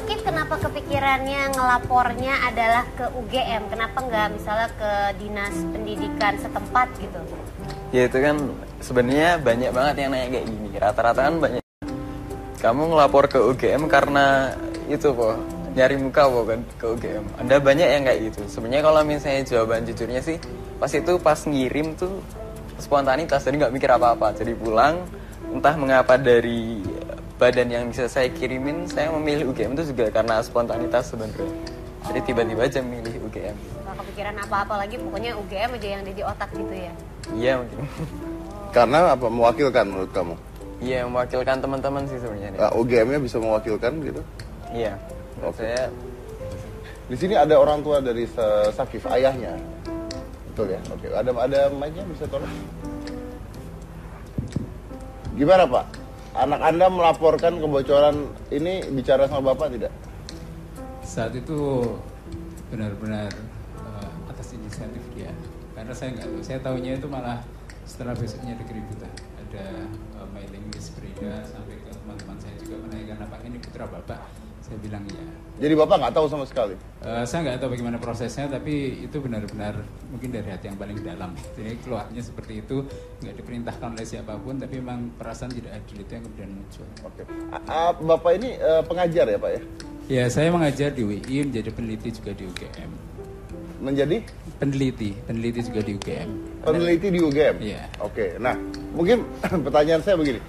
Sakit kenapa kepikirannya ngelapornya adalah ke UGM? Kenapa nggak misalnya ke dinas pendidikan setempat gitu? Ya itu kan sebenarnya banyak banget yang nanya kayak gini. Rata-rata kan banyak. Kamu ngelapor ke UGM karena itu po, nyari muka po kan ke UGM. Ada banyak yang kayak gitu. Sebenarnya kalau misalnya jawaban jujurnya sih, pas ngirim tuh spontanitas, jadi nggak mikir apa-apa. Jadi pulang, entah mengapa dari badan yang bisa saya kirimin, saya memilih UGM itu juga karena spontanitas sebenarnya. Jadi tiba-tiba aja milih UGM. Gak kepikiran apa-apa lagi, pokoknya UGM aja yang ada di otak gitu ya? Iya mungkin. Karena apa? Mewakilkan menurut kamu? Iya, mewakilkan teman-teman sih sebenarnya. UGM-nya bisa mewakilkan gitu? Iya. Saya di sini ada orang tua dari Sakif, ayahnya. Betul ya? Oke. Ada mic-nya bisa tolong? Gimana Pak? Anak Anda melaporkan kebocoran ini bicara sama Bapak tidak? Saat itu benar-benar atas inisiatif dia. Karena saya nggak tahu. Saya tahunya itu malah setelah besoknya ada keributan. Ada mailing list beredar sampai ke teman-teman saya juga menanyakan apakah ini putra Bapak. Saya bilang iya. Jadi Bapak nggak tahu sama sekali? Saya nggak tahu bagaimana prosesnya, tapi itu benar-benar mungkin dari hati yang paling dalam. Jadi keluarnya seperti itu, nggak diperintahkan oleh siapapun, tapi memang perasaan tidak adil itu yang kemudian muncul. Oke. Bapak ini pengajar ya Pak ya? Ya, saya mengajar di UI, menjadi peneliti juga di UGM. Menjadi? Peneliti juga di UGM. Peneliti di UGM? Iya. Oke, nah mungkin pertanyaan saya begini.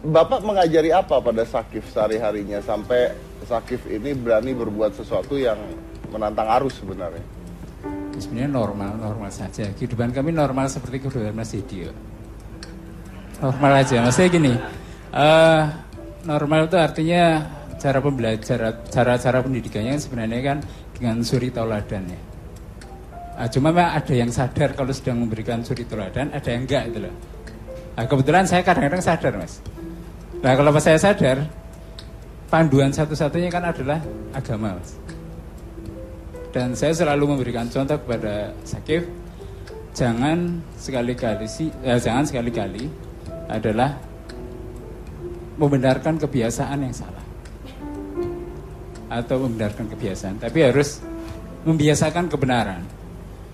Bapak mengajari apa pada Sakif sehari-harinya sampai Sakif ini berani berbuat sesuatu yang menantang arus sebenarnya? Sebenarnya normal saja. Kehidupan kami normal seperti kehidupan Mas Didio. Normal aja. Maksudnya gini, normal itu artinya cara pembelajaran, cara pendidikannya sebenarnya kan dengan suri tauladan ya. Cuma memang ada yang sadar kalau sedang memberikan suri tauladan, ada yang enggak itu loh. Kebetulan saya kadang-kadang sadar Mas. Nah kalau pas saya sadar, panduan satu-satunya kan adalah agama Mas. Dan saya selalu memberikan contoh kepada Sakif, jangan sekali-kali adalah membenarkan kebiasaan yang salah. Atau membenarkan kebiasaan, tapi harus membiasakan kebenaran.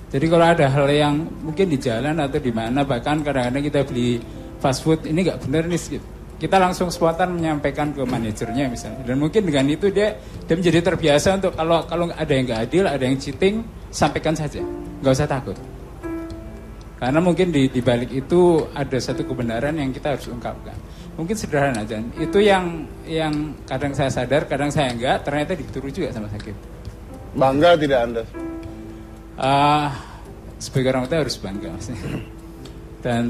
Jadi kalau ada hal yang mungkin di jalan atau di mana, bahkan kadang-kadang kita beli fast food, ini nggak benar nih, kita langsung spontan menyampaikan ke manajernya misalnya. Dan mungkin dengan itu dia menjadi terbiasa untuk kalau ada yang nggak adil, ada yang cheating, sampaikan saja, nggak usah takut. Karena mungkin di balik itu ada satu kebenaran yang kita harus ungkapkan. Mungkin sederhana aja. Itu yang kadang saya sadar, kadang saya enggak, ternyata dituruh juga sama Sakif. Bangga tidak Anda? Sebagai orang tua harus bangga maksudnya.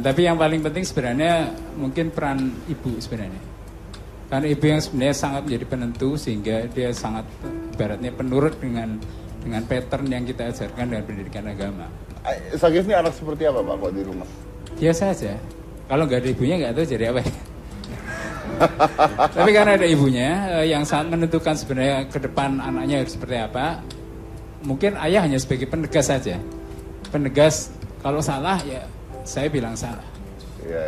Tapi yang paling penting sebenarnya mungkin peran ibu sebenarnya. Karena ibu yang sebenarnya sangat menjadi penentu, sehingga dia sangat ibaratnya penurut dengan pattern yang kita ajarkan dengan pendidikan agama. Sakif ini anak seperti apa Pak kok di rumah? Biasa aja. Kalau nggak ada ibunya nggak tahu jadi apa ya. Tapi karena ada ibunya yang sangat menentukan sebenarnya ke depan anaknya harus seperti apa. Mungkin ayah hanya sebagai penegas saja. Penegas kalau salah ya saya bilang salah. Ya.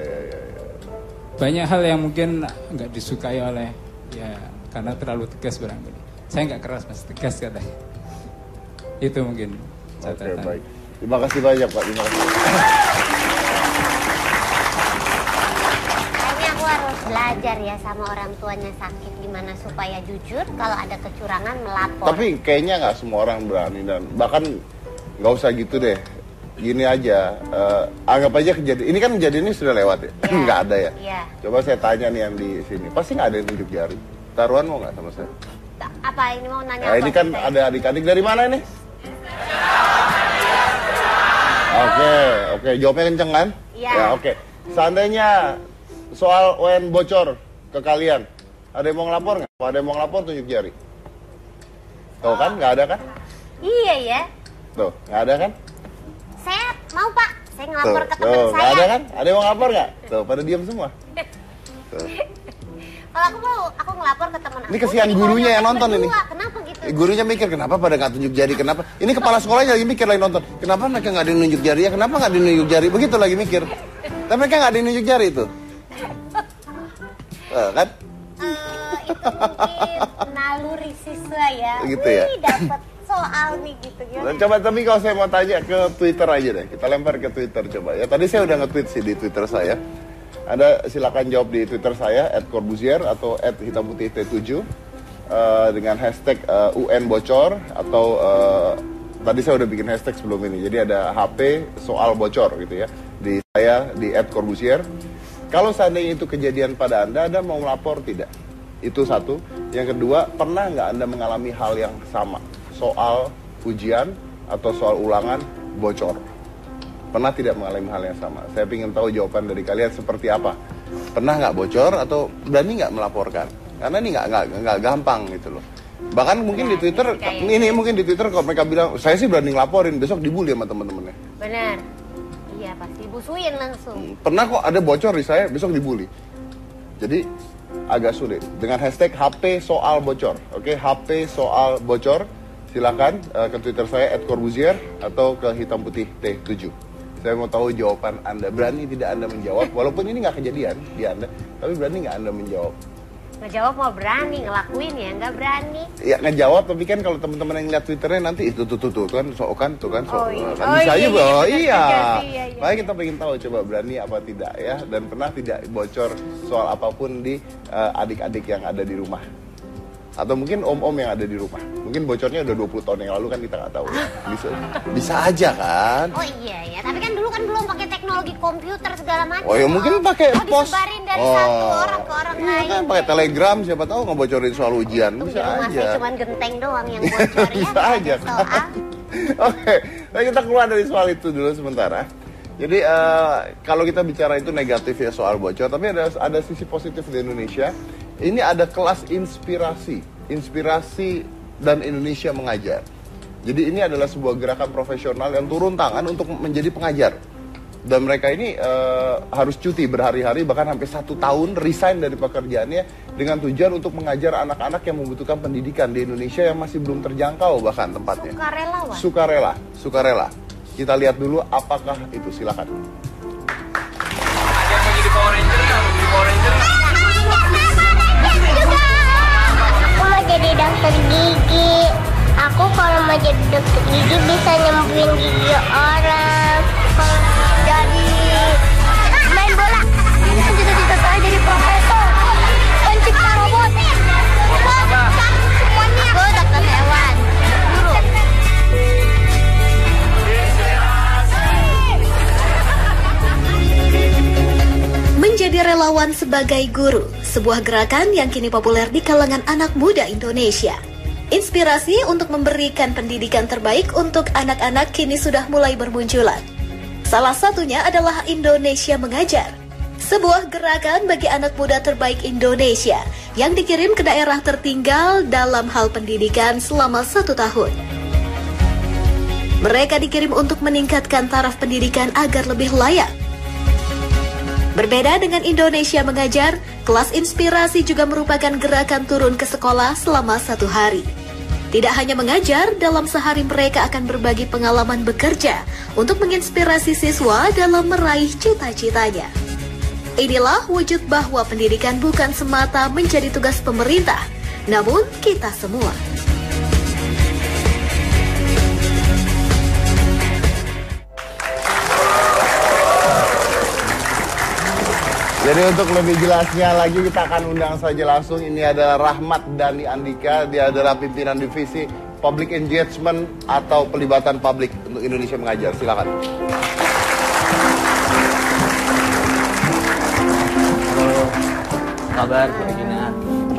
Banyak hal yang mungkin nggak disukai oleh ya karena terlalu tegas barangkali. Saya nggak keras Mas, tegas katanya. Itu mungkin catatan. Oke, baik. Terima kasih banyak Pak. Terima kasih. Kayaknya aku harus belajar ya sama orang tuanya Sakif gimana supaya jujur kalau ada kecurangan melapor. Tapi kayaknya nggak semua orang berani, dan bahkan nggak usah gitu deh. Gini aja, anggap aja kejadian ini kan kejadian ini sudah lewat ya, nggak ada ya. Yeah. Coba saya tanya nih yang di sini, pasti nggak ada yang tunjuk jari. Taruhan mau nggak sama saya? Apa ini mau nanya? Nah, apa ini kan kita? ada adik-adik dari mana ini? Oke, jawabnya kenceng kan? Iya. Ya, oke. Seandainya soal UN bocor ke kalian, ada yang mau ngelapor nggak? Kalau ada yang mau ngelapor tunjuk jari. Tuh kan, nggak ada kan? Iya ya. Tuh, nggak ada kan? Saya mau Pak, saya ngelapor ke teman tuh, saya. nggak ada kan? Ada yang mau ngelapor nggak? Tuh, pada diam semua. Tuh. Kalau aku ngelapor ke teman aku. Ini kesian jadi gurunya kalau yang nonton berdua, ini. Kenapa gitu? Gurunya mikir, kenapa pada nggak tunjuk jari? Kenapa? Ini kepala sekolahnya lagi mikir, lagi nonton. Kenapa mereka nggak ada yang nunjuk jari ya? Kenapa nggak ada yang nunjuk jari? Begitu lagi mikir. Tapi mereka nggak ada yang nunjuk jari itu. Kan? Itu mungkin naluri siswa ya. Gitu ya? Wih, dapat soal nih gitu. Nah, coba tapi kalau saya mau tanya ke Twitter aja deh, kita lempar ke Twitter coba ya. Tadi saya udah nge-tweet sih di Twitter saya. Ada silakan jawab di Twitter saya @corbuzier atau @hitamputit7 dengan hashtag UN bocor atau tadi saya udah bikin hashtag sebelum ini. Jadi ada HP soal bocor gitu ya. Di saya di @corbuzier. Kalau seandainya itu kejadian pada Anda mau melapor tidak? Itu satu. Yang kedua, pernah nggak Anda mengalami hal yang sama? Soal ujian atau soal ulangan bocor. Pernah tidak mengalami hal yang sama? Saya ingin tahu jawaban dari kalian seperti apa. Pernah nggak bocor atau berani nggak melaporkan? Karena ini nggak gampang gitu loh. Bahkan mungkin di Twitter, mungkin di Twitter kalau mereka bilang, saya sih berani ngelaporin, besok dibully sama teman-temannya. Benar. Iya, pasti busuin langsung. Pernah kok ada bocor di saya, besok dibully. Jadi agak sulit. Dengan hashtag HP soal bocor. Oke, HP soal bocor. Silakan ke Twitter saya @corbuzier atau ke hitam putih T7. Saya mau tahu jawaban Anda. Berani tidak Anda menjawab? Walaupun ini nggak kejadian di Anda, tapi berani nggak Anda menjawab? Ngejawab mau berani, ngelakuin ya nggak berani. Ya ngejawab, tapi kan kalau teman-teman yang lihat Twitternya nanti itu tuh kan kan bisa aja bahwa iya. Makanya kita pengen tahu coba berani apa tidak ya, dan pernah tidak bocor soal apapun di adik-adik yang ada di rumah. Atau mungkin om-om yang ada di rumah. Mungkin bocornya udah 20 tahun yang lalu kan kita nggak tahu ya. Bisa aja kan. Oh iya ya, tapi kan dulu kan belum pakai teknologi komputer segala macam. Oh ya mungkin pakai pos. Disebarin dari satu orang ke orang lain. Kan pakai telegram, siapa tahu ngebocorin soal ujian. Bisa di rumah aja. saya cuma genteng doang yang bocor ya. Bisa aja kan. Oke, nah kita keluar dari soal itu dulu sementara. Jadi kalau kita bicara itu negatif ya soal bocor, tapi ada sisi positif di Indonesia. Ini ada kelas inspirasi dan Indonesia mengajar. Jadi ini adalah sebuah gerakan profesional yang turun tangan untuk menjadi pengajar. Dan mereka ini harus cuti berhari-hari, bahkan sampai 1 tahun resign dari pekerjaannya dengan tujuan untuk mengajar anak-anak yang membutuhkan pendidikan di Indonesia yang masih belum terjangkau bahkan tempatnya. Sukarela. Kita lihat dulu apakah itu, silakan. Ada yang mau jadi Power Ranger nggak? Mau jadi Power Ranger nggak? Aku mau jadi dokter gigi. Aku kalau mau jadi dokter gigi bisa nyembuhin gigi orang. Kalau jadi main bola, cita-cita saya jadi profesor, pencipta robot. Semuanya. Aku dokter hewan. Guru. Menjadi relawan sebagai guru, sebuah gerakan yang kini populer di kalangan anak muda Indonesia. Inspirasi untuk memberikan pendidikan terbaik untuk anak-anak kini sudah mulai bermunculan. Salah satunya adalah Indonesia Mengajar, sebuah gerakan bagi anak muda terbaik Indonesia yang dikirim ke daerah tertinggal dalam hal pendidikan selama 1 tahun. Mereka dikirim untuk meningkatkan taraf pendidikan agar lebih layak. Berbeda dengan Indonesia Mengajar, kelas inspirasi juga merupakan gerakan turun ke sekolah selama 1 hari. Tidak hanya mengajar, dalam sehari mereka akan berbagi pengalaman bekerja untuk menginspirasi siswa dalam meraih cita-citanya. Inilah wujud bahwa pendidikan bukan semata menjadi tugas pemerintah, namun kita semua. Jadi untuk lebih jelasnya lagi kita akan undang saja langsung. Ini adalah Rahmat Dhani Andika. Dia adalah pimpinan divisi Public Engagement atau pelibatan publik untuk Indonesia Mengajar. Silakan. Halo, kabar Bu Regina.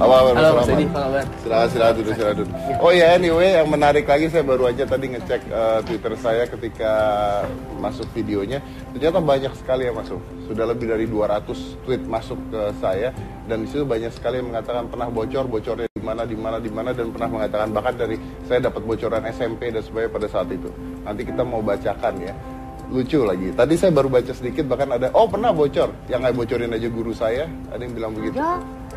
Halo Mas Edi, apa kabar? Silakan duduk. Oh ya, anyway, yang menarik lagi saya baru aja tadi ngecek Twitter saya ketika masuk videonya. Ternyata banyak sekali yang masuk. Sudah lebih dari 200 tweet masuk ke saya, dan di situ banyak sekali yang mengatakan pernah bocornya di mana, dan pernah mengatakan bahkan dari saya dapat bocoran SMP dan sebagainya pada saat itu. Nanti kita mau bacakan ya. Lucu lagi. Tadi saya baru baca sedikit, bahkan ada pernah bocor. Yang nggak bocorin aja guru saya. Ada yang bilang begitu.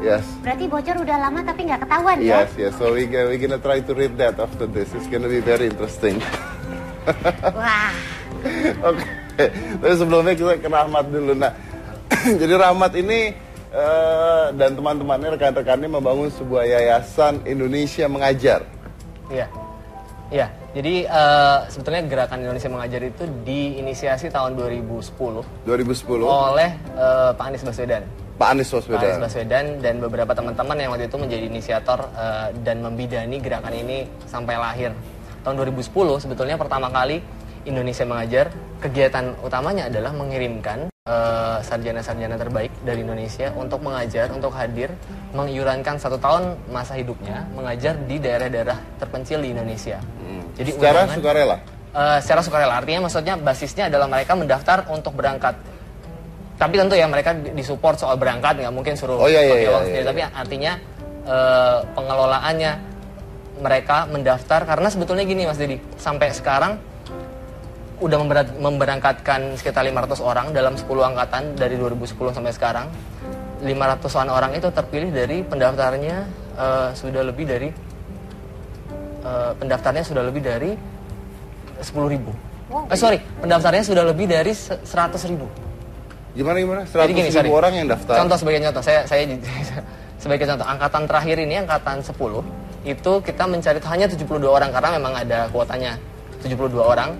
Yes. Berarti bocor udah lama tapi nggak ketahuan ya? Yes. So we gonna try to read that after this. It's gonna be very interesting. Wah. Oke. Tapi sebelumnya kita ke Rahmat dulu. Nah, jadi Rahmat ini dan teman-temannya, rekan-rekannya membangun sebuah yayasan Indonesia Mengajar. Iya. Iya. Jadi sebetulnya gerakan Indonesia Mengajar itu diinisiasi tahun 2010 oleh Pak Anies Baswedan. Pak Anies Baswedan dan beberapa teman-teman yang waktu itu menjadi inisiator dan membidani gerakan ini sampai lahir. Tahun 2010 sebetulnya pertama kali Indonesia Mengajar, kegiatan utamanya adalah mengirimkan sarjana-sarjana terbaik dari Indonesia untuk mengajar, untuk hadir, mengiurankan 1 tahun masa hidupnya mengajar di daerah-daerah terpencil di Indonesia. Jadi secara sukarela? Secara sukarela, artinya maksudnya basisnya adalah mereka mendaftar untuk berangkat. Tapi tentu ya mereka disupport soal berangkat, nggak mungkin suruh pakai uang sendiri. Tapi artinya pengelolaannya mereka mendaftar, karena sebetulnya gini Mas Dedi, sampai sekarang udah memberangkatkan sekitar 500 orang dalam 10 angkatan dari 2010 sampai sekarang. 500-an orang itu terpilih dari pendaftarnya sudah lebih dari pendaftarnya sudah lebih dari 10.000. Pendaftarnya sudah lebih dari 100.000. Gimana? 100.000 orang yang daftar. Contoh sebagai contoh, saya sebagai contoh, angkatan terakhir ini, angkatan 10, itu kita mencari hanya 72 orang karena memang ada kuotanya 72 orang.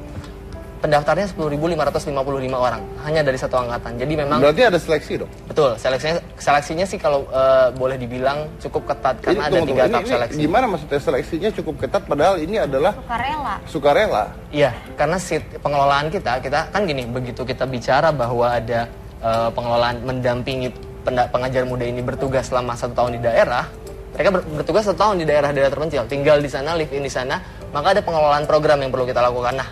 Pendaftarnya 10.555 orang hanya dari satu angkatan. Jadi memang berarti ada seleksi dong. Betul, seleksinya sih kalau boleh dibilang cukup ketat karena ada 3 tahap seleksi. Gimana maksudnya seleksinya cukup ketat padahal ini adalah sukarela? Iya, karena pengelolaan kita kan gini, begitu kita bicara bahwa ada pengelolaan mendampingi pengajar muda ini bertugas selama 1 tahun di daerah. Mereka bertugas 1 tahun di daerah-daerah terpencil, tinggal di sana, live in di sana, maka ada pengelolaan program yang perlu kita lakukan. Nah,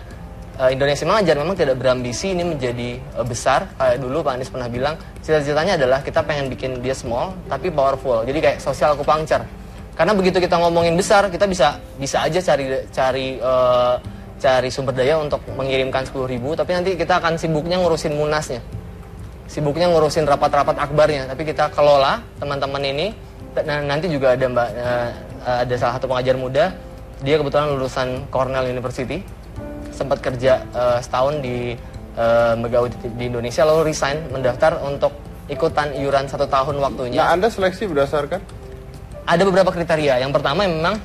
Indonesia Mengajar memang tidak berambisi ini menjadi besar. Kayak dulu Pak Anies pernah bilang, cita-citanya adalah kita pengen bikin dia small tapi powerful. Jadi kayak social acupuncture. Karena begitu kita ngomongin besar, kita bisa aja cari sumber daya untuk mengirimkan 10.000, tapi nanti kita akan sibuknya ngurusin munasnya. Sibuknya ngurusin rapat-rapat akbarnya, tapi kita kelola teman-teman ini. Dan nanti juga ada ada salah satu pengajar muda, dia kebetulan lulusan Cornell University, sempat kerja setahun di Megawi di Indonesia, lalu resign, mendaftar untuk ikutan iuran 1 tahun waktunya. Nah, Anda seleksi berdasarkan? Ada beberapa kriteria. Yang pertama memang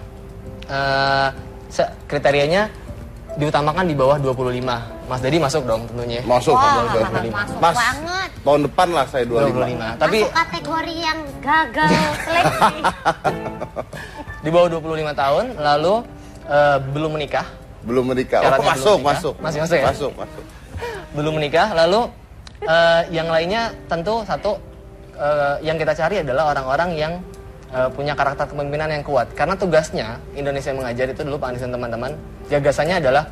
kriterianya diutamakan di bawah 25. Mas Dedi masuk dong tentunya. Masuk. Masuk Mas, banget. Tahun depan lah saya 25. Tapi masuk kategori yang gagal seleksi. Di bawah 25 tahun, lalu belum menikah. Belum menikah. Masuk. Masih masuk ya? Masuk. Belum menikah, lalu yang lainnya tentu satu yang kita cari adalah orang-orang yang punya karakter kepemimpinan yang kuat. Karena tugasnya Indonesia Mengajar itu dulu Pak Anies dan teman-teman, gagasannya adalah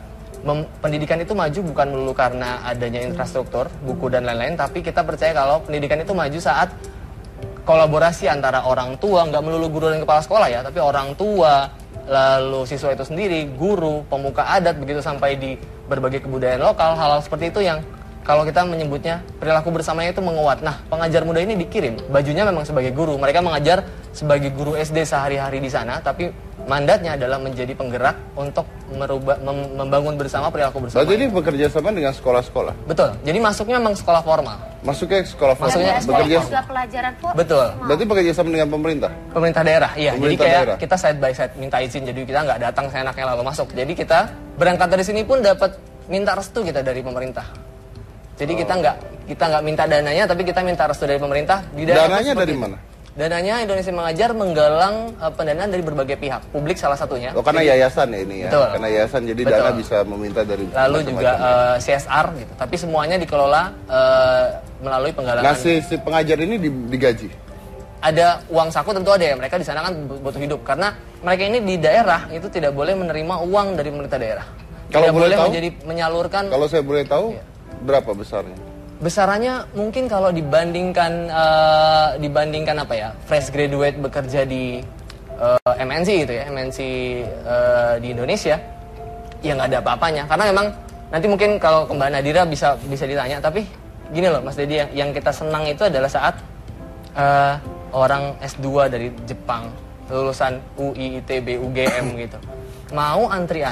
pendidikan itu maju bukan melulu karena adanya infrastruktur, buku dan lain-lain, tapi kita percaya kalau pendidikan itu maju saat kolaborasi antara orang tua, nggak melulu guru dan kepala sekolah ya, tapi orang tua, lalu siswa itu sendiri, guru, pemuka adat, begitu sampai di berbagai kebudayaan lokal. Hal-hal seperti itu yang kalau kita menyebutnya perilaku bersamanya itu menguat. Nah, pengajar muda ini dikirim, bajunya memang sebagai guru. Mereka mengajar sebagai guru SD sehari-hari di sana, tapi mandatnya adalah menjadi penggerak untuk membangun bersama perilaku bersama. Berarti ini bekerja sama dengan sekolah-sekolah? Betul, jadi masuknya memang sekolah formal. Masuknya sekolah formal? Masuknya bekerja juga pelajaran formal. Betul. Berarti bekerja sama dengan pemerintah? Pemerintah daerah, iya. Pemerintah jadi kayak daerah. kita side by side minta izin, jadi kita nggak datang seenaknya lalu masuk. Jadi kita berangkat dari sini pun dapat minta restu kita dari pemerintah. Jadi kita nggak minta dananya, tapi kita minta restu dari pemerintah. Dananya dari mana? Dananya Indonesia Mengajar menggalang pendanaan dari berbagai pihak, publik salah satunya. Oh, karena yayasan ya ini ya. Betul. Karena yayasan jadi Betul. dana bisa meminta dari lalu juga CSR gitu. Tapi semuanya dikelola melalui penggalangan. Nah, si pengajar ini digaji. Ada uang saku tentu ada ya. Mereka di sana kan butuh hidup karena mereka ini di daerah itu tidak boleh menerima uang dari pemerintah daerah. Kalau tidak boleh tahu, menyalurkan. Kalau saya boleh tahu, berapa besarnya? Besarannya mungkin kalau dibandingkan apa ya, fresh graduate bekerja di MNC gitu ya, MNC di Indonesia, ya nggak ada apa-apanya. Karena memang nanti mungkin kalau ke Mbak Nadira bisa ditanya, tapi gini loh Mas Dedi, yang kita senang itu adalah saat orang S2 dari Jepang, lulusan UI, ITB, UGM gitu, mau antri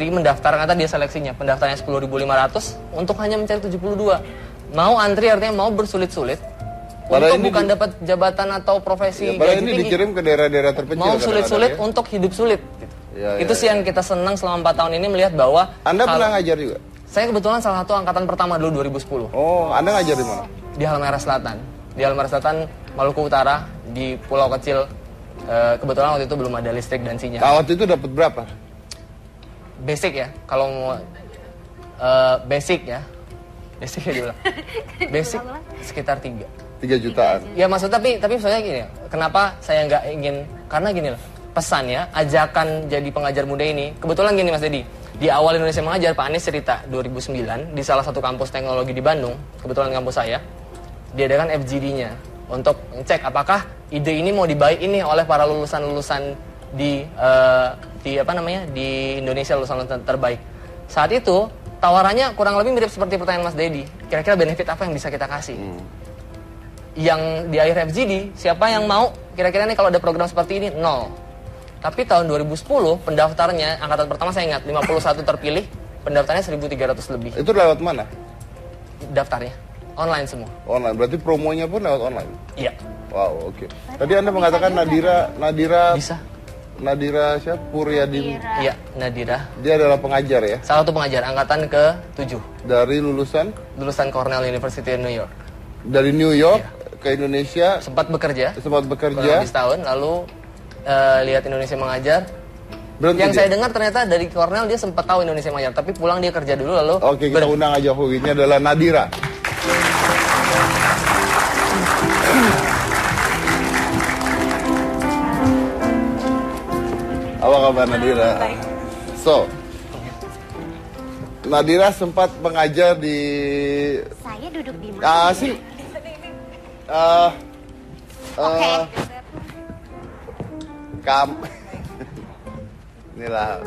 mendaftar, kata dia seleksinya pendaftarnya 10.500 untuk hanya mencari 72. Mau antri artinya mau bersulit-sulit Padahal untuk bukan dapat jabatan atau profesi padahal gaji ini tinggi. dikirim ke daerah-daerah terpencil. Mau sulit-sulit kadang-kadang ya. untuk hidup sulit. Gitu. Itu sih yang kita senang selama 4 tahun ini melihat bahwa Anda pernah ngajar juga? saya kebetulan salah satu angkatan pertama dulu 2010. Oh, Anda ngajar di mana? Di Halmahera Selatan. Di Halmahera Selatan, Maluku Utara, di pulau kecil. Kebetulan waktu itu belum ada listrik dan sinyal. Waktu itu dapat berapa? Basic ya, kalau mau basic ya dibilang. Basic sekitar 3 jutaan. Ya maksud tapi soalnya gini ya, kenapa saya nggak ingin, karena gini loh, pesan ya, ajakan jadi pengajar muda ini, kebetulan gini Mas Dedi, di awal Indonesia Mengajar, Pak Anies cerita 2009, di salah satu kampus teknologi di Bandung, kebetulan kampus saya, diadakan FGD-nya, untuk ngecek apakah ide ini mau dibaik ini oleh para lulusan-lulusan di Indonesia, lulusan terbaik. Saat itu, tawarannya kurang lebih mirip seperti pertanyaan Mas Dedi, kira-kira benefit apa yang bisa kita kasih? Yang di akhir FGD, siapa yang mau kira-kira nih kalau ada program seperti ini? 0. Tapi tahun 2010 pendaftarnya, angkatan pertama saya ingat 51 terpilih, pendaftarnya 1.300 lebih. Itu lewat mana? Daftarnya online semua. Online, berarti promonya pun lewat online? Iya. Wow, oke. Tadi Anda mengatakan Nadira bisa. Nadira siapa? Puryadi. Iya, Nadira. Dia adalah pengajar ya? Salah satu pengajar, angkatan ke-7. Dari lulusan? Lulusan Cornell University New York. Dari New York ke Indonesia? Sempat bekerja. Kurang lebih setahun, lalu lihat Indonesia Mengajar. Berhenti yang dia? saya dengar ternyata dari Cornell dia sempat tahu Indonesia Mengajar, tapi pulang dia kerja dulu lalu. Oke, kita undang aja ini adalah Nadira. Apa kabar Nadira? Baik. So, Nadira sempat mengajar di. Saya duduk di mana? Sih. Oke. Inilah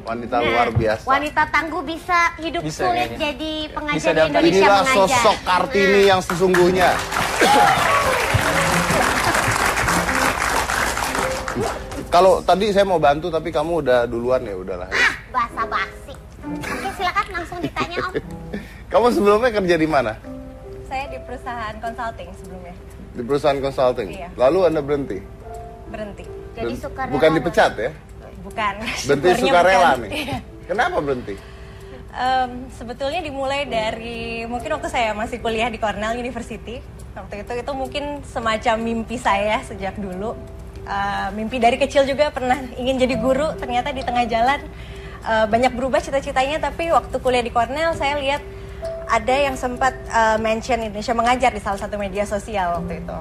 wanita luar biasa. Wanita tangguh bisa hidup Bisa, sulit kayaknya. jadi pengajar Bisa di daftar. Indonesia Inilah Mengajar. sosok Kartini yang sesungguhnya. Kalau tadi saya mau bantu tapi kamu udah duluan ya udahlah. Basa basi. Oke, silakan langsung ditanya Om. Kamu sebelumnya kerja di mana? Saya di perusahaan consulting sebelumnya. Di perusahaan consulting. Iya. Lalu Anda berhenti. Berhenti. Jadi sukarela. Bukan dipecat ya? Bukan. Berhenti Syukurnya sukarela bukan. nih. Iya. Kenapa berhenti? Sebetulnya dimulai dari mungkin waktu saya masih kuliah di Cornell University. Waktu itu mungkin semacam mimpi saya sejak dulu. Mimpi dari kecil juga pernah ingin jadi guru. Ternyata di tengah jalan banyak berubah cita-citanya. Tapi waktu kuliah di Cornell saya lihat ada yang sempat mention Indonesia Mengajar di salah satu media sosial waktu itu.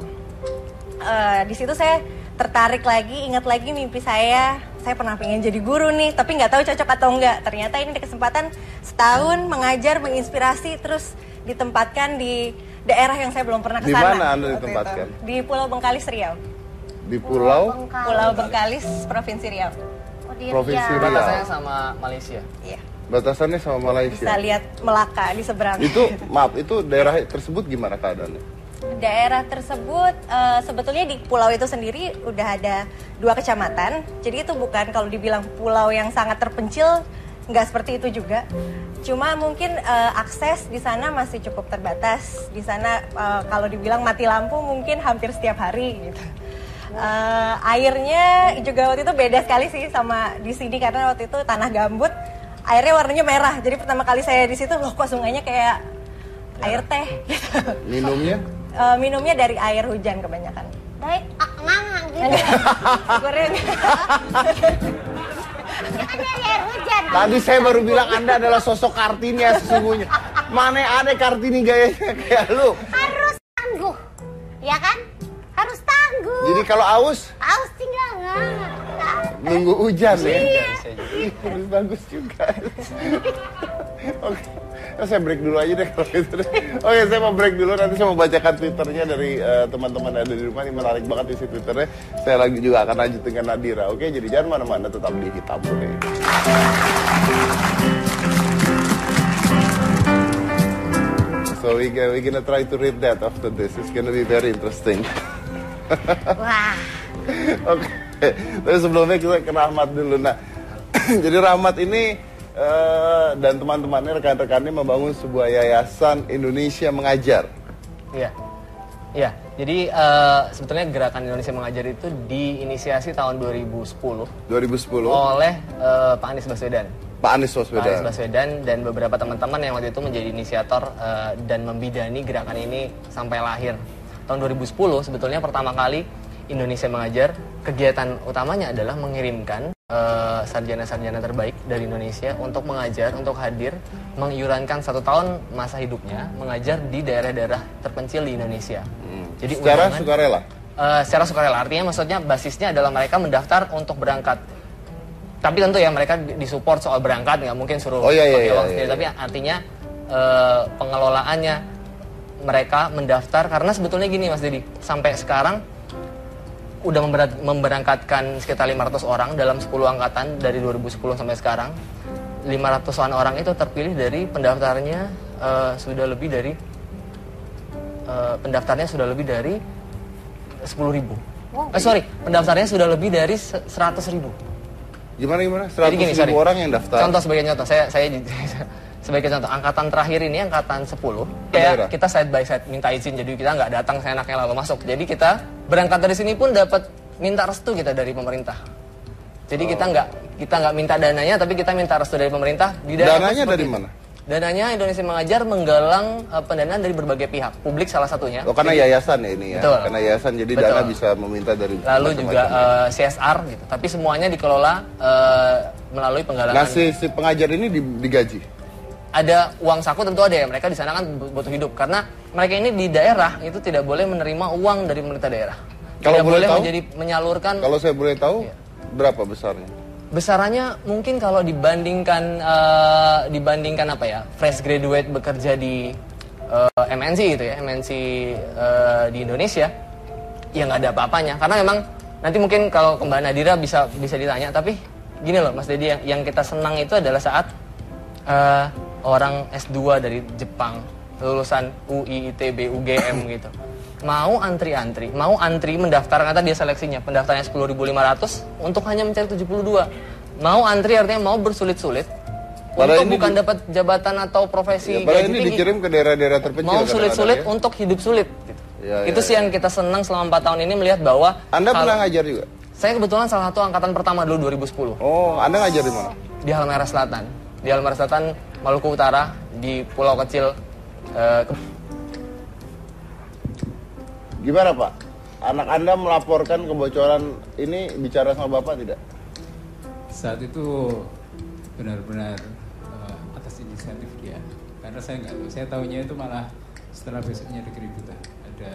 Di situ saya tertarik lagi, ingat lagi mimpi saya pernah pengen jadi guru nih, tapi nggak tahu cocok atau enggak. Ternyata ini ada kesempatan setahun mengajar, menginspirasi, terus ditempatkan di daerah yang saya belum pernah kesana. Di mana Anda waktu ditempatkan? itu. Di Pulau Bengkalis, Riau. Di Pulau Bengkalis, Provinsi Riau. Oh, di Provinsi Riau. Riau. Batasannya sama Malaysia. Iya. Batasannya sama Bisa Malaysia. lihat Melaka di seberang. Itu maaf, itu daerah tersebut gimana keadaannya? Daerah tersebut sebetulnya di pulau itu sendiri udah ada 2 kecamatan. Jadi itu bukan kalau dibilang pulau yang sangat terpencil, nggak seperti itu juga. Cuma mungkin akses di sana masih cukup terbatas. Di sana kalau dibilang mati lampu mungkin hampir setiap hari gitu. Airnya juga waktu itu beda sekali sih sama di sini karena waktu itu tanah gambut, airnya warnanya merah. Jadi pertama kali saya di situ, loh kok sungainya kayak air teh gitu. Minumnya? Minumnya dari air hujan kebanyakan. Baik, ngang gitu. Syukurnya Kan dari air hujan. Tadi saya baru bilang Anda adalah sosok Kartini yang sesungguhnya. Mana ada Kartini gayanya kayak lu? Harus tangguh. Ya kan? Harus tangguh. Jadi kalau aus, Aus tinggal nggak. nunggu hujan ya? Iya. Bagus juga. Oke, saya break dulu aja deh kalau gitu deh. Oke, saya mau break dulu, nanti saya mau bacakan Twitternya dari teman-teman yang ada di rumah. Ini menarik banget isi Twitternya. Saya lagi juga akan lanjut dengan Nadira. Oke, jadi jangan mana-mana, tetap di Hitam Putih. So we gonna try to read that after this. It's gonna be very interesting. Wah. Oke, tapi sebelumnya kita ke Rahmat dulu. Nah, jadi Rahmat ini dan teman-temannya, rekan-rekannya membangun sebuah yayasan Indonesia Mengajar. Iya. Iya. Jadi sebetulnya gerakan Indonesia Mengajar itu diinisiasi tahun 2010 oleh Pak Anies Baswedan. Pak Anies Baswedan dan beberapa teman-teman yang waktu itu menjadi inisiator dan membidani gerakan ini sampai lahir. Tahun 2010 sebetulnya pertama kali Indonesia Mengajar, kegiatan utamanya adalah mengirimkan sarjana-sarjana terbaik dari Indonesia untuk mengajar, untuk hadir, mengiurankan 1 tahun masa hidupnya mengajar di daerah-daerah terpencil di Indonesia. Jadi secara sukarela? Secara sukarela, artinya maksudnya basisnya adalah mereka mendaftar untuk berangkat. Tapi tentu ya mereka disupport soal berangkat, nggak mungkin suruh pakai uang sendiri. Tapi artinya pengelolaannya mereka mendaftar, karena sebetulnya gini Mas Dedi, sampai sekarang udah memberangkatkan sekitar 500 orang dalam 10 angkatan dari 2010 sampai sekarang. 500-an orang itu terpilih dari pendaftarnya sudah lebih dari pendaftarnya sudah lebih dari 10.000. Pendaftarnya sudah lebih dari 100.000. Gimana? 100.000 orang yang daftar. Contoh sebagai contoh, saya sebagai contoh, angkatan terakhir ini angkatan 10. Kayak kita side by side minta izin, jadi kita nggak datang seenaknya lalu masuk. Jadi kita berangkat dari sini pun dapat minta restu kita dari pemerintah. Jadi kita nggak minta dananya, tapi kita minta restu dari pemerintah. Dananya dari mana? Dananya Indonesia Mengajar menggalang pendanaan dari berbagai pihak, publik salah satunya. Karena yayasan ya ini ya. Betul. Karena yayasan jadi dana bisa meminta dari lalu juga CSR gitu. Tapi semuanya dikelola melalui penggalangan. Nah, si pengajar ini digaji. Ada uang saku tentu ada ya, mereka di sana kan butuh hidup karena mereka ini di daerah itu tidak boleh menerima uang dari pemerintah daerah. Kalau tidak boleh tahu, menyalurkan. Kalau saya boleh tahu berapa besarnya? Besarannya mungkin kalau dibandingkan apa ya, fresh graduate bekerja di MNC gitu ya, MNC di Indonesia, ya nggak ada apa-apanya. Karena memang nanti mungkin kalau ke Mbak Nadira bisa ditanya, tapi gini loh Mas Dedi, yang kita senang itu adalah saat orang S2 dari Jepang, lulusan UI, ITB, UGM gitu, mau antri mendaftar, kata dia seleksinya pendaftarnya 10.500 untuk hanya mencari 72. Mau antri artinya mau bersulit-sulit untuk bukan dapat jabatan atau profesi gaji ini tinggi. dikirim ke daerah-daerah terpencil. Mau sulit-sulit untuk hidup sulit gitu. Itu sih yang kita senang selama 4 tahun ini melihat bahwa Anda pernah ngajar juga? Saya kebetulan salah satu angkatan pertama dulu 2010. Oh, Anda ngajar di mana? Di Halmahera Selatan. Di Halmahera Selatan, Maluku Utara, di pulau kecil. Gimana Pak? Anak Anda melaporkan kebocoran ini bicara sama Bapak tidak? Saat itu benar-benar atas inisiatif dia. Karena saya nggak tahu, saya tahunya itu malah setelah besoknya ada keributan. Ada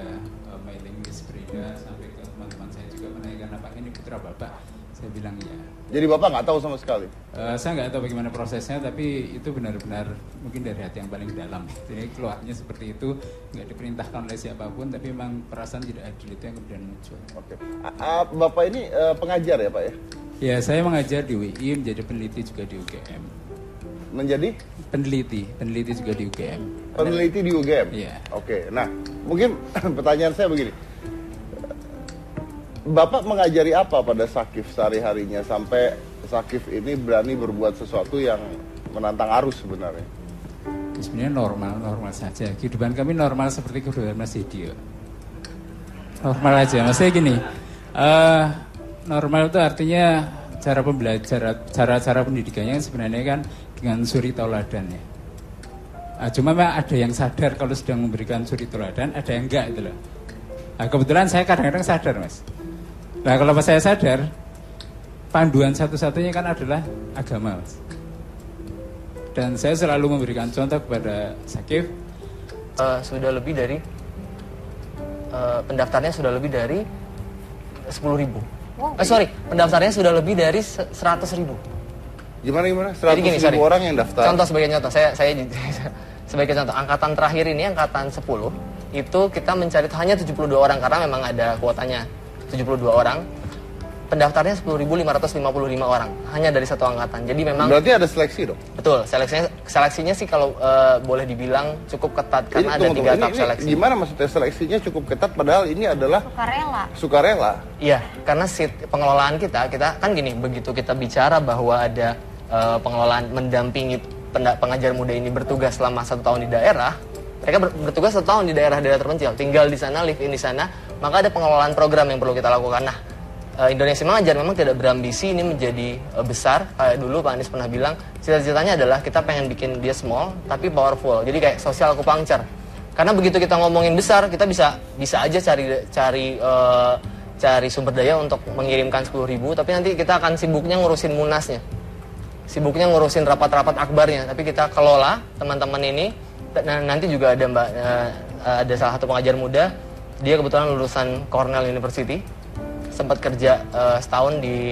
mailing list beredar sampai ke teman-teman saya juga menanyakan apakah ini putra Bapak. Saya bilang iya. Jadi Bapak nggak tahu sama sekali? Saya nggak tahu bagaimana prosesnya, tapi itu benar-benar mungkin dari hati yang paling dalam. Jadi keluarnya seperti itu, nggak diperintahkan oleh siapapun, tapi memang perasaan tidak adil itu yang kemudian muncul. Oke. Bapak ini pengajar ya Pak ya? Ya, saya mengajar di UI, menjadi peneliti juga di UGM. Menjadi? Peneliti juga di UGM. Peneliti di UGM? Iya. Oke, nah mungkin pertanyaan saya begini. Bapak mengajari apa pada Sakif sehari-harinya sampai Sakif ini berani berbuat sesuatu yang menantang arus sebenarnya? Sebenarnya normal saja. Kehidupan kami normal seperti kehidupan Mas Didio. Normal aja. Maksudnya gini, normal itu artinya cara pembelajaran, cara pendidikannya sebenarnya kan dengan suri tauladan ya. Cuma memang ada yang sadar kalau sedang memberikan suri tauladan, ada yang enggak itu loh. Nah, kebetulan saya kadang-kadang sadar Mas. Nah kalau saya sadar, panduan satu-satunya kan adalah agama Mas. Dan saya selalu memberikan contoh kepada Sakif. Sudah lebih dari, pendaftarnya sudah lebih dari 10.000. Pendaftarnya sudah lebih dari 100.000. Gimana? 100.000 orang yang daftar? Contoh sebagai contoh, saya sebagai contoh, angkatan terakhir ini, angkatan 10, itu kita mencari hanya 72 orang karena memang ada kuotanya. 72 orang, pendaftarnya 10.555 orang, hanya dari satu angkatan. Jadi memang berarti ada seleksi dong? Betul, seleksinya sih kalau boleh dibilang cukup ketat karena ada 3 tahap seleksi. Gimana maksudnya seleksinya cukup ketat padahal ini adalah sukarela? Iya, karena pengelolaan kita kan gini, begitu kita bicara bahwa ada pengelolaan mendampingi pengajar muda ini bertugas selama 1 tahun di daerah, Mereka bertugas 1 tahun di daerah-daerah terpencil, tinggal di sana, live in di sana, maka ada pengelolaan program yang perlu kita lakukan. Nah, Indonesia Mengajar memang tidak berambisi ini menjadi besar. Kayak dulu Pak Anies pernah bilang, cita-citanya adalah kita pengen bikin dia small tapi powerful. Jadi kayak social acupuncture. Karena begitu kita ngomongin besar, kita bisa aja cari sumber daya untuk mengirimkan 10.000, tapi nanti kita akan sibuknya ngurusin munasnya, sibuknya ngurusin rapat-rapat akbarnya. Tapi kita kelola teman-teman ini. Nanti juga ada ada salah satu pengajar muda, dia kebetulan lulusan Cornell University, sempat kerja setahun di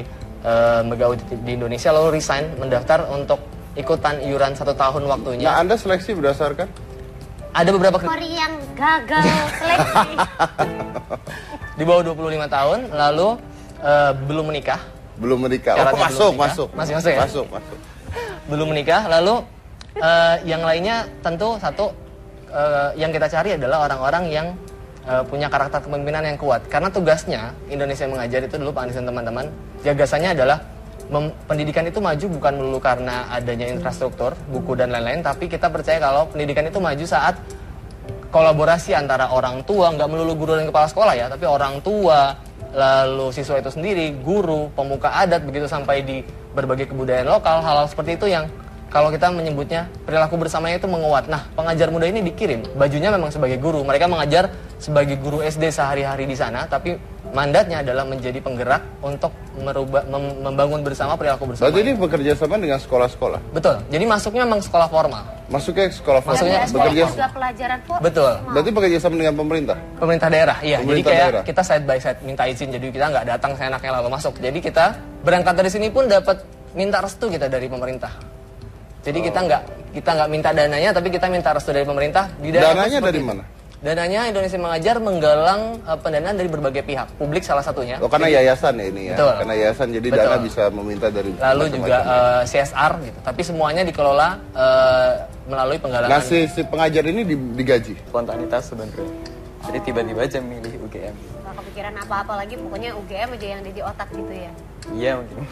Megawi di Indonesia, lalu resign, mendaftar untuk ikutan iuran 1 tahun waktunya. Nah, Anda seleksi berdasarkan? Ada beberapa yang gagal seleksi. Di bawah 25 tahun, lalu belum menikah. Belum menikah. Masuk. Masuk ya? Masuk. Belum menikah, lalu yang lainnya tentu satu yang kita cari adalah orang-orang yang punya karakter kepemimpinan yang kuat. Karena tugasnya Indonesia Mengajar itu dulu Pak Anies dan teman-teman, gagasannya adalah pendidikan itu maju bukan melulu karena adanya infrastruktur, buku dan lain-lain, tapi kita percaya kalau pendidikan itu maju saat kolaborasi antara orang tua, nggak melulu guru dan kepala sekolah ya, tapi orang tua, lalu siswa itu sendiri, guru, pemuka adat, begitu sampai di berbagai kebudayaan lokal. Hal-hal seperti itu yang kalau kita menyebutnya perilaku bersamanya itu menguat. Nah, pengajar muda ini dikirim, bajunya memang sebagai guru. Mereka mengajar sebagai guru SD sehari-hari di sana, tapi mandatnya adalah menjadi penggerak untuk membangun bersama perilaku bersama. Berarti ini bekerja sama dengan sekolah-sekolah? Betul, jadi masuknya memang sekolah formal. Masuknya sekolah formal? Masuknya bekerja juga pelajaran formal. Betul. Berarti bekerja sama dengan pemerintah? Pemerintah daerah, iya. Pemerintah jadi kayak daerah. kita side by side minta izin, jadi kita nggak datang seenaknya lalu masuk. Jadi kita berangkat dari sini pun dapat minta restu kita dari pemerintah. Jadi kita nggak minta dananya, tapi kita minta restu dari pemerintah. Dananya dari mana? Dananya Indonesia Mengajar menggalang pendanaan dari berbagai pihak, publik salah satunya. Oh, karena yayasan ya ini ya? Betul. Karena yayasan, jadi Betul. dana bisa meminta dari lalu juga CSR gitu. Tapi semuanya dikelola melalui penggalangan. Nah, si pengajar ini digaji? Spontanitas sebenarnya. Jadi tiba-tiba aja milih UGM. Gak kepikiran apa-apa lagi, pokoknya UGM aja yang ada di otak gitu ya? Iya mungkin.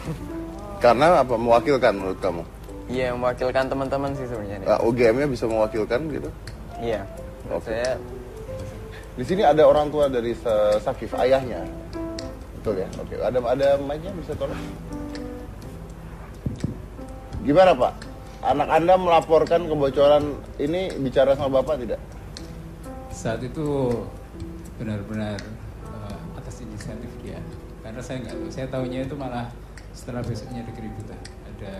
Karena apa? Mewakilkan menurut kamu? Iya, mewakilkan teman-teman sih sebenarnya. UGM-nya bisa mewakilkan gitu? Iya. Saya di sini ada orang tua dari Sakif, ayahnya. Betul ya? Oke. Ada mic-nya, bisa tolong? Gimana Pak? Anak Anda melaporkan kebocoran ini bicara sama Bapak tidak? Saat itu benar-benar atas inisiatif dia. Karena saya nggak tahu. Saya tahunya itu malah setelah besoknya ada keributan. Ada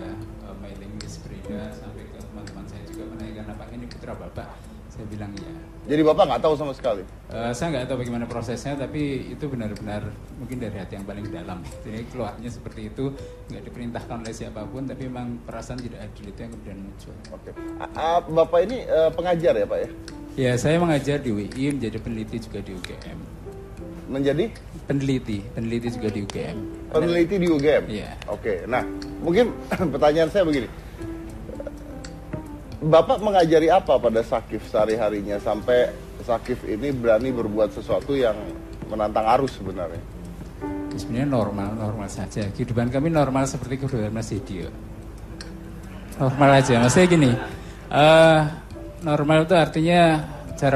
mailing list berita sampai ke teman-teman saya juga menanyakan apakah ini putra Bapak. Saya bilang iya. Jadi Bapak nggak tahu sama sekali? Saya nggak tahu bagaimana prosesnya, tapi itu benar-benar mungkin dari hati yang paling dalam. Jadi keluarnya seperti itu, nggak diperintahkan oleh siapapun, tapi memang perasaan tidak adil itu yang kemudian muncul. Oke. Bapak ini pengajar ya Pak ya? Ya, saya mengajar di UI, menjadi peneliti juga di UGM. Menjadi? Peneliti juga di UGM. Peneliti di UGM? Iya. Oke, nah mungkin pertanyaan saya begini. Bapak mengajari apa pada Sakif sehari-harinya sampai Sakif ini berani berbuat sesuatu yang menantang arus sebenarnya? Sebenarnya normal saja. Kehidupan kami normal seperti kehidupan Mas Didio. Normal aja. Maksudnya gini, normal itu artinya